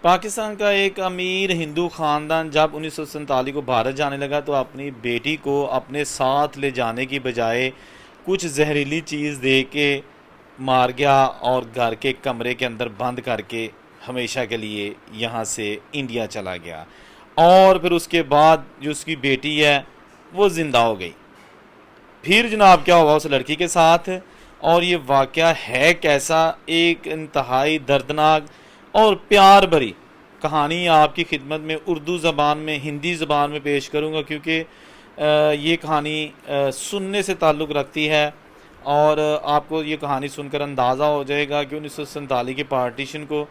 پاکستان کا ایک امیر ہندو خاندان جب 1947 کو بھارت جانے لگا تو اپنی بیٹی کو اپنے ساتھ لے جانے کی بجائے کچھ زہریلی چیز دے کے مار گیا اور گھر کے کمرے کے اندر بند کر کے ہمیشہ کے لیے یہاں سے انڈیا چلا گیا۔ اور پھر اس کے بعد جو اس کی بیٹی ہے وہ زندہ ہو گئی۔ پھر جناب کیا ہوا اس لڑکی کے ساتھ، اور یہ واقعہ ہے کیسا، ایک انتہائی دردناک اور پیار بھری کہانی آپ کی خدمت میں اردو زبان میں ہندی زبان میں پیش کروں گا، کیونکہ یہ کہانی سننے سے تعلق رکھتی ہے، اور آپ کو یہ کہانی سن کر اندازہ ہو جائے گا کہ 1947 کے پارٹیشن کو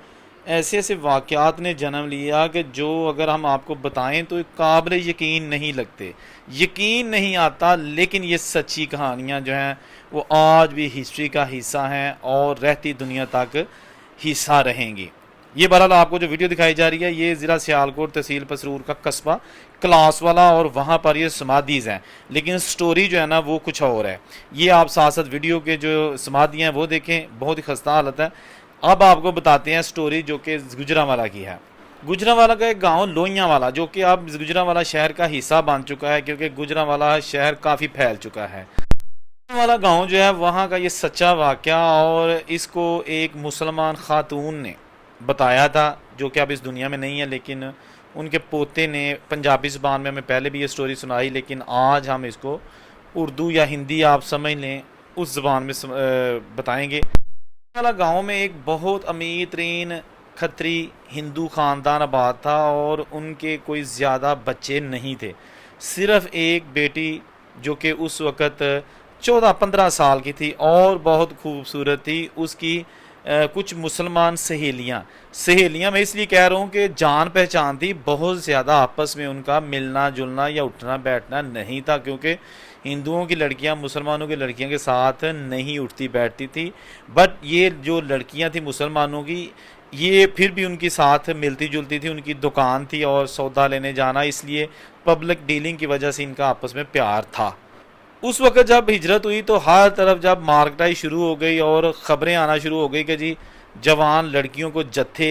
ایسے ایسے واقعات نے جنم لیا کہ جو اگر ہم آپ کو بتائیں تو قابل یقین نہیں لگتے، یقین نہیں آتا، لیکن یہ سچی کہانیاں جو ہیں وہ آج بھی ہسٹری کا حصہ ہیں اور رہتی دنیا تک حصہ رہیں گی۔ یہ بہرحال آپ کو جو ویڈیو دکھائی جا رہی ہے یہ ضلع سیالکوٹ تحصیل پسرور کا قصبہ کلاس والا، اور وہاں پر یہ سمادھیز ہیں، لیکن سٹوری جو ہے نا وہ کچھ اور ہے۔ یہ آپ ساتھ ساتھ ویڈیو کے جو سمادھی ہیں وہ دیکھیں، بہت ہی خستہ حالت ہے۔ اب آپ کو بتاتے ہیں سٹوری جو کہ گجرانوالہ کی ہے۔ گجرانوالہ کا ایک گاؤں لوئیاں والا، جو کہ اب گجرانوالہ شہر کا حصہ بن چکا ہے، کیونکہ گجرانوالہ شہر کافی پھیل چکا ہے۔ والا گاؤں جو ہے وہاں کا یہ سچا واقعہ، اور اس کو ایک مسلمان خاتون نے بتایا تھا جو کہ اب اس دنیا میں نہیں ہے، لیکن ان کے پوتے نے پنجابی زبان میں ہمیں پہلے بھی یہ سٹوری سنائی، لیکن آج ہم اس کو اردو یا ہندی آپ سمجھ لیں اس زبان میں بتائیں گے۔ والا گاؤں میں ایک بہت امیر ترین کھتری ہندو خاندان آباد تھا، اور ان کے کوئی زیادہ بچے نہیں تھے، صرف ایک بیٹی جو کہ اس وقت 14-15 سال کی تھی اور بہت خوبصورت تھی۔ اس کی کچھ مسلمان سہیلیاں میں اس لیے کہہ رہا ہوں کہ جان پہچان تھی، بہت زیادہ آپس میں ان کا ملنا جلنا یا اٹھنا بیٹھنا نہیں تھا، کیونکہ ہندوؤں کی لڑکیاں مسلمانوں کی لڑکیوں کے ساتھ نہیں اٹھتی بیٹھتی تھی، بٹ یہ جو لڑکیاں تھیں مسلمانوں کی یہ پھر بھی ان کے ساتھ ملتی جلتی تھی، ان کی دکان تھی اور سودا لینے جانا، اس لیے پبلک ڈیلنگ کی وجہ سے ان کا آپس میں پیار تھا۔ اس وقت جب ہجرت ہوئی تو ہر طرف جب مارکٹائی شروع ہو گئی اور خبریں آنا شروع ہو گئی کہ جی جوان لڑکیوں کو جتھے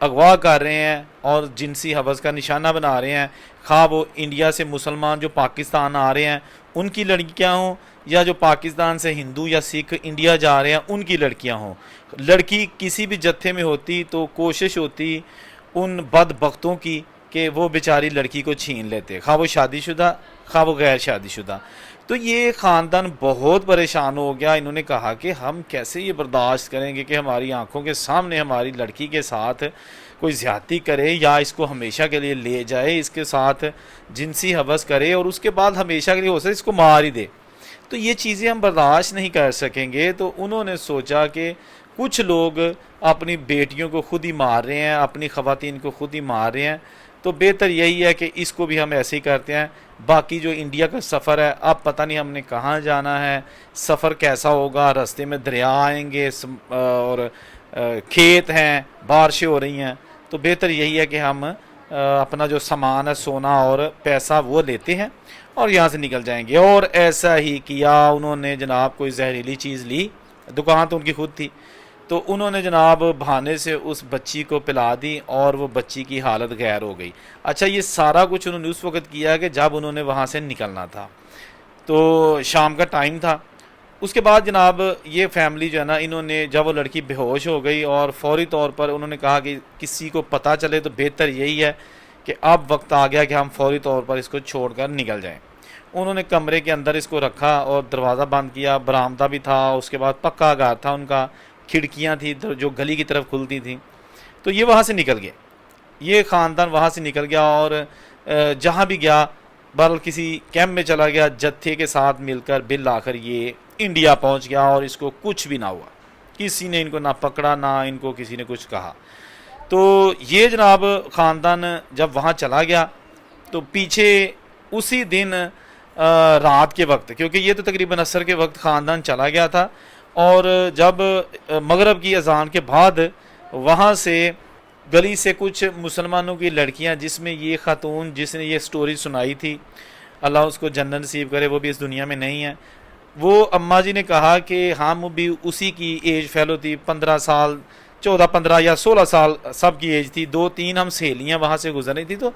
اغوا کر رہے ہیں اور جنسی حوث کا نشانہ بنا رہے ہیں، خواہ وہ انڈیا سے مسلمان جو پاکستان آ رہے ہیں ان کی لڑکیاں ہوں، یا جو پاکستان سے ہندو یا سکھ انڈیا جا رہے ہیں ان کی لڑکیاں ہوں۔ لڑکی کسی بھی جتھے میں ہوتی تو کوشش ہوتی ان بدبختوں کی کہ وہ بیچاری لڑکی کو چھین لیتے، خواہ وہ شادی شدہ خواہ وہ غیر شادی شدہ۔ تو یہ خاندان بہت پریشان ہو گیا، انہوں نے کہا کہ ہم کیسے یہ برداشت کریں گے کہ ہماری آنکھوں کے سامنے ہماری لڑکی کے ساتھ کوئی زیادتی کرے، یا اس کو ہمیشہ کے لیے لے جائے، اس کے ساتھ جنسی حوث کرے اور اس کے بعد ہمیشہ کے لیے ہو سکے اس کو مار ہی دے۔ تو یہ چیزیں ہم برداشت نہیں کر سکیں گے، تو انہوں نے سوچا کہ کچھ لوگ اپنی بیٹیوں کو خود ہی مار رہے ہیں، اپنی خواتین کو خود ہی مار رہے ہیں، تو بہتر یہی ہے کہ اس کو بھی ہم ایسے ہی کرتے ہیں۔ باقی جو انڈیا کا سفر ہے اب پتہ نہیں ہم نے کہاں جانا ہے، سفر کیسا ہوگا، راستے میں دریا آئیں گے اور کھیت ہیں، بارشیں ہو رہی ہیں، تو بہتر یہی ہے کہ ہم اپنا جو سامان ہے سونا اور پیسہ وہ لیتے ہیں اور یہاں سے نکل جائیں گے۔ اور ایسا ہی کیا، انہوں نے جناب کوئی زہریلی چیز لی، دکان تو ان کی خود تھی، تو انہوں نے جناب بہانے سے اس بچی کو پلا دی اور وہ بچی کی حالت غیر ہو گئی۔ اچھا یہ سارا کچھ انہوں نے اس وقت کیا کہ جب انہوں نے وہاں سے نکلنا تھا، تو شام کا ٹائم تھا۔ اس کے بعد جناب یہ فیملی جو ہے نا، انہوں نے جب وہ لڑکی بے ہوش ہو گئی اور فوری طور پر انہوں نے کہا کہ کسی کو پتہ چلے تو بہتر یہی ہے کہ اب وقت آ گیا کہ ہم فوری طور پر اس کو چھوڑ کر نکل جائیں۔ انہوں نے کمرے کے اندر اس کو رکھا اور دروازہ بند کیا، برآمدہ بھی تھا، اس کے بعد پکا گھر تھا ان کا، کھڑکیاں تھیں جو گلی کی طرف کھلتی تھیں، تو یہ وہاں سے نکل گئے، یہ خاندان وہاں سے نکل گیا اور جہاں بھی گیا بہرحال کسی کیمپ میں چلا گیا، جتھے کے ساتھ مل کر بالآخر یہ انڈیا پہنچ گیا اور اس کو کچھ بھی نہ ہوا، کسی نے ان کو نہ پکڑا نہ ان کو کسی نے کچھ کہا۔ تو یہ جناب خاندان جب وہاں چلا گیا تو پیچھے اسی دن رات کے وقت، کیونکہ یہ تو تقریباً عصر کے وقت خاندان چلا گیا تھا، اور جب مغرب کی اذان کے بعد وہاں سے گلی سے کچھ مسلمانوں کی لڑکیاں، جس میں یہ خاتون جس نے یہ سٹوری سنائی تھی، اللہ اس کو جنت نصیب کرے، وہ بھی اس دنیا میں نہیں ہے، وہ اماں جی نے کہا کہ ہم بھی اسی کی ایج فیلو تھی، 15 سال 14 15 یا 16 سال سب کی ایج تھی. 2 3 ہم سہیلیاں وہاں سے گزر رہی تھی, تو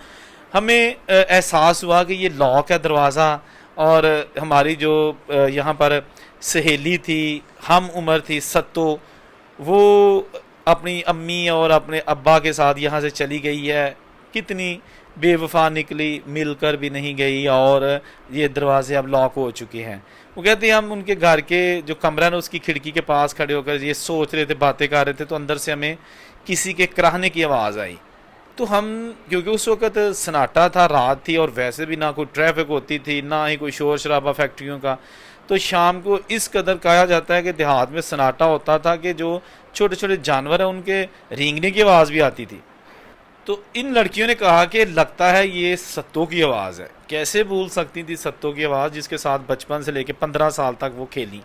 ہمیں احساس ہوا کہ یہ لاک ہے دروازہ, اور ہماری جو یہاں پر سہیلی تھی, ہم عمر تھی ستو, وہ اپنی امی اور اپنے ابا کے ساتھ یہاں سے چلی گئی ہے. کتنی بے وفا نکلی, مل کر بھی نہیں گئی, اور یہ دروازے اب لاک ہو چکے ہیں. وہ کہتے ہیں ہم ان کے گھر کے جو کمرہ نا اس کی کھڑکی کے پاس کھڑے ہو کر یہ سوچ رہے تھے, باتیں کر رہے تھے, تو اندر سے ہمیں کسی کے کراہنے کی آواز آئی. تو ہم, کیونکہ اس وقت سناٹا تھا, رات تھی, اور ویسے بھی نہ کوئی ٹریفک ہوتی تھی, نہ ہی کوئی شور شرابہ فیکٹریوں کا, تو شام کو اس قدر کہا جاتا ہے کہ دیہات میں سناٹا ہوتا تھا کہ جو چھوٹے چھوٹے جانور ہیں ان کے رینگنے کی آواز بھی آتی تھی. تو ان لڑکیوں نے کہا کہ لگتا ہے یہ ستو کی آواز ہے. کیسے بھول سکتی تھی ستو کی آواز, جس کے ساتھ بچپن سے لے کے 15 سال تک وہ کھیلی.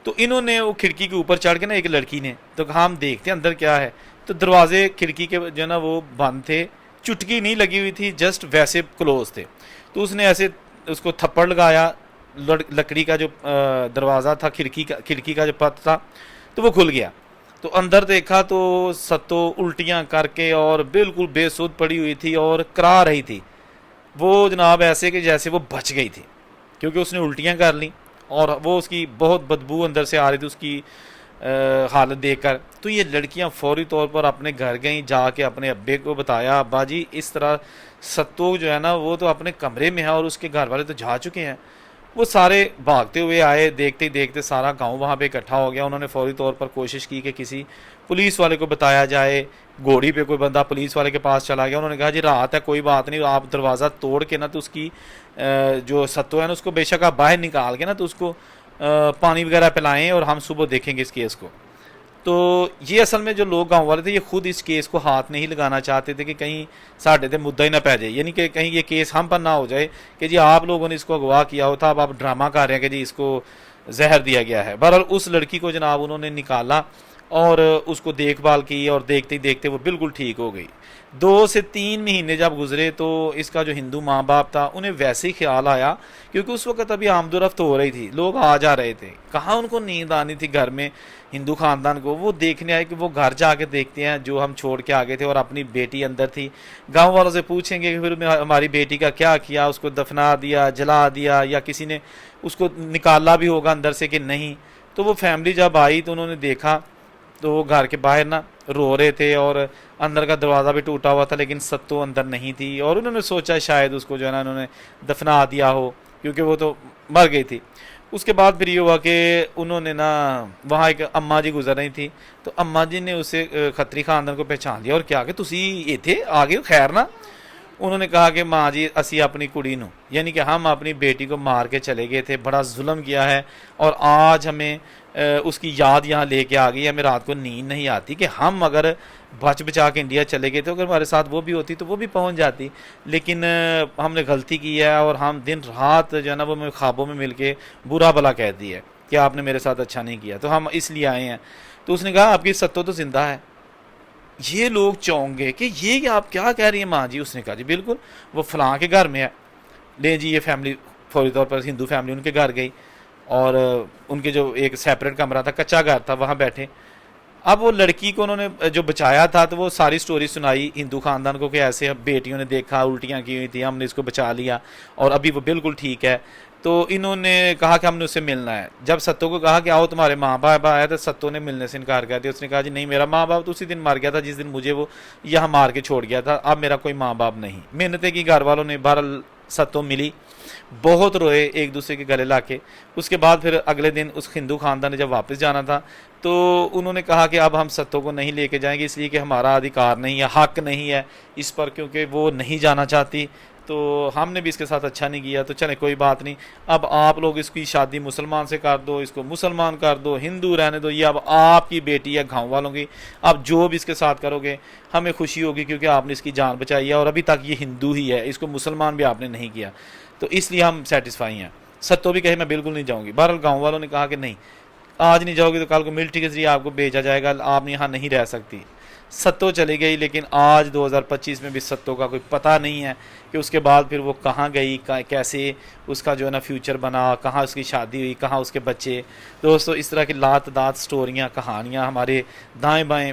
تو انہوں نے وہ کھڑکی کے اوپر چڑھ کے نا, ایک لڑکی نے تو کہا ہم دیکھتے ہیں اندر کیا ہے. تو دروازے کھڑکی کے جو نا وہ بند تھے, چٹکی نہیں لگی ہوئی تھی, جسٹ ویسے کلوز تھے. تو اس نے ایسے اس کو تھپڑ لگایا, لکڑی کا جو دروازہ تھا, کھڑکی کا جو پت تھا, تو وہ کھل گیا. تو اندر دیکھا تو ستو الٹیاں کر کے اور بالکل بے سود پڑی ہوئی تھی اور کرا رہی تھی. وہ جناب ایسے کہ جیسے وہ بچ گئی تھی, کیونکہ اس نے الٹیاں کر لیں, اور وہ اس کی بہت بدبو اندر سے آ رہی تھی اس کی حالت دیکھ کر. تو یہ لڑکیاں فوری طور پر اپنے گھر گئیں, جا کے اپنے ابے کو بتایا, ابا جی اس طرح ستو جو ہے نا وہ تو اپنے کمرے میں ہے, اور اس کے گھر والے تو جا چکے ہیں. وہ سارے بھاگتے ہوئے آئے, دیکھتے دیکھتے سارا گاؤں وہاں پہ اکٹھا ہو گیا. انہوں نے فوری طور پر کوشش کی کہ کسی پولیس والے کو بتایا جائے. گھوڑی پہ کوئی بندہ پولیس والے کے پاس چلا گیا. انہوں نے کہا جی رات ہے, کوئی بات نہیں, آپ دروازہ توڑ کے نا تو اس کی جو ستو ہے نا اس کو بے شک آپ باہر نکال کے نا تو اس کو پانی وغیرہ پلائیں, اور ہم صبح دیکھیں گے اس کیس کو. تو یہ اصل میں جو لوگ گاؤں والے تھے, یہ خود اس کیس کو ہاتھ نہیں لگانا چاہتے تھے کہ کہیں ساڑھے تے مدعا ہی نہ پہ جائے, یعنی کہ کہیں یہ کیس ہم پر نہ ہو جائے کہ جی آپ لوگوں نے اس کو اغوا کیا ہوتا, اب آپ ڈرامہ کر رہے ہیں کہ جی اس کو زہر دیا گیا ہے. بہرحال اس لڑکی کو جناب انہوں نے نکالا اور اس کو دیکھ بھال کی, اور دیکھتے ہی دیکھتے وہ بالکل ٹھیک ہو گئی. 2 سے 3 مہینے جب گزرے تو اس کا جو ہندو ماں باپ تھا انہیں ویسے ہی خیال آیا, کیونکہ اس وقت ابھی آمد و رفت ہو رہی تھی, لوگ آ جا رہے تھے, کہاں ان کو نیند آنی تھی گھر میں ہندو خاندان کو. وہ دیکھنے آئے کہ وہ گھر جا کے دیکھتے ہیں جو ہم چھوڑ کے آگے تھے, اور اپنی بیٹی اندر تھی. گاؤں والوں سے پوچھیں گے کہ پھر ہماری بیٹی کا کیا کیا, اس کو دفنا دیا, جلا دیا, یا کسی نے اس کو نکالا بھی ہوگا اندر سے کہ نہیں. تو وہ فیملی جب آئی تو انہوں نے دیکھا تو وہ گھر کے باہر نا رو رہے تھے, اور اندر کا دروازہ بھی ٹوٹا ہوا تھا, لیکن ستو اندر نہیں تھی. اور انہوں نے سوچا شاید اس کو جو ہے نا انہوں نے دفنا دیا ہو, کیونکہ وہ تو مر گئی تھی. اس کے بعد پھر یہ ہوا کہ انہوں نے نا وہاں ایک اماں جی گزر رہی تھی, تو اماں جی نے اسے کھتری خاندان کو پہچان لیا, اور کیا کہ تسی یہ تھے آگے خیر نا. انہوں نے کہا کہ ماں جی اسی اپنی کڑی نو, یعنی کہ ہم اپنی بیٹی کو مار کے چلے گئے تھے, بڑا ظلم کیا ہے, اور آج ہمیں اس کی یاد یہاں لے کے آ گئی. ہمیں رات کو نیند نہیں آتی کہ ہم اگر بچ بچا کے انڈیا چلے گئے تھے, اگر ہمارے ساتھ وہ بھی ہوتی تو وہ بھی پہنچ جاتی, لیکن ہم نے غلطی کی ہے, اور ہم دن رات جو ہے نا وہ خوابوں میں مل کے برا بھلا کہہ دی ہے کہ آپ نے میرے ساتھ اچھا نہیں کیا, تو ہم اس لیے آئے ہیں. تو اس نے کہا آپ کی ستو تو زندہ ہے. یہ لوگ چونک گئے کہ یہ آپ کیا کہہ رہی ہیں ماں جی. اس نے کہا جی بالکل وہ فلاں کے گھر میں ہے. لیں جی, یہ فیملی فوری طور پر ہندو فیملی ان کے گھر گئی, اور ان کے جو ایک سیپریٹ کمرہ تھا, کچا گھر تھا, وہاں بیٹھے. اب وہ لڑکی کو انہوں نے جو بچایا تھا تو وہ ساری سٹوری سنائی ہندو خاندان کو کہ ایسے بیٹیوں نے دیکھا الٹیاں کی ہوئی تھی, ہم نے اس کو بچا لیا, اور ابھی وہ بالکل ٹھیک ہے. تو انہوں نے کہا کہ ہم نے اس سے ملنا ہے. جب ستو کو کہا کہ آؤ تمہارے ماں باپ آیا, تو ستو نے ملنے سے انکار کر دیا. اس نے کہا جی نہیں, میرا ماں باپ تو اسی دن مر گیا تھا جس دن مجھے وہ یہاں مار کے چھوڑ گیا تھا, اب میرا کوئی ماں باپ نہیں. محنتیں کی گھر والوں نے, بہرحال ستو ملی, بہت روئے ایک دوسرے کے گلے لا کے. اس کے بعد پھر اگلے دن اس ہندو خاندان نے جب واپس جانا تھا تو انہوں نے کہا کہ اب ہم ستو کو نہیں لے کے جائیں گے, اس لیے کہ ہمارا ادھیکار نہیں ہے, حق نہیں ہے اس پر, کیونکہ وہ نہیں جانا چاہتی. تو ہم نے بھی اس کے ساتھ اچھا نہیں کیا, تو چلیں کوئی بات نہیں, اب آپ لوگ اس کی شادی مسلمان سے کر دو, اس کو مسلمان کر دو, ہندو رہنے دو, یہ اب آپ کی بیٹی ہے گاؤں والوں کی, اب جو بھی اس کے ساتھ کرو گے ہمیں خوشی ہوگی, کیونکہ آپ نے اس کی جان بچائی ہے, اور ابھی تک یہ ہندو ہی ہے, اس کو مسلمان بھی آپ نے نہیں کیا, تو اس لیے ہم سیٹسفائی ہیں. ستو بھی کہے میں بالکل نہیں جاؤں گی. بہرحال گاؤں والوں نے کہا کہ نہیں, آج نہیں جاؤ گی تو کل کو ملٹری کے ذریعے آپ کو بھیجا جائے گا, آپ یہاں نہیں رہ سکتی. ستو چلی گئی، لیکن آج 2025 میں بھی ستو کا کوئی پتہ نہیں ہے کہ اس کے بعد پھر وہ کہاں گئی، کیسے اس کا جو ہے نا فیوچر بنا، کہاں اس کی شادی ہوئی، کہاں اس کے بچے۔ دوستو اس طرح کی لاتعداد سٹوریاں، کہانیاں ہمارے دائیں بائیں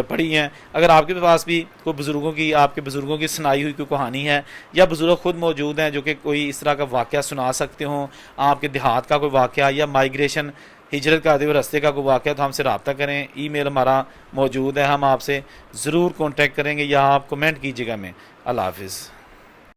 پڑی ہیں۔ اگر آپ کے پاس بھی کوئی بزرگوں کی، آپ کے بزرگوں کی سنائی ہوئی کوئی کہانی ہے، یا بزرگ خود موجود ہیں جو کہ کوئی اس طرح کا واقعہ سنا سکتے ہوں، آپ کے دیہات کا کوئی واقعہ یا مائیگریشن، ہجرت کرتے ہوئے رستے کا کوئی واقعہ، تو ہم سے رابطہ کریں۔ ای میل ہمارا موجود ہے، ہم آپ سے ضرور کانٹیکٹ کریں گے، یا آپ کمنٹ کیجیے گا ہمیں۔ اللہ حافظ۔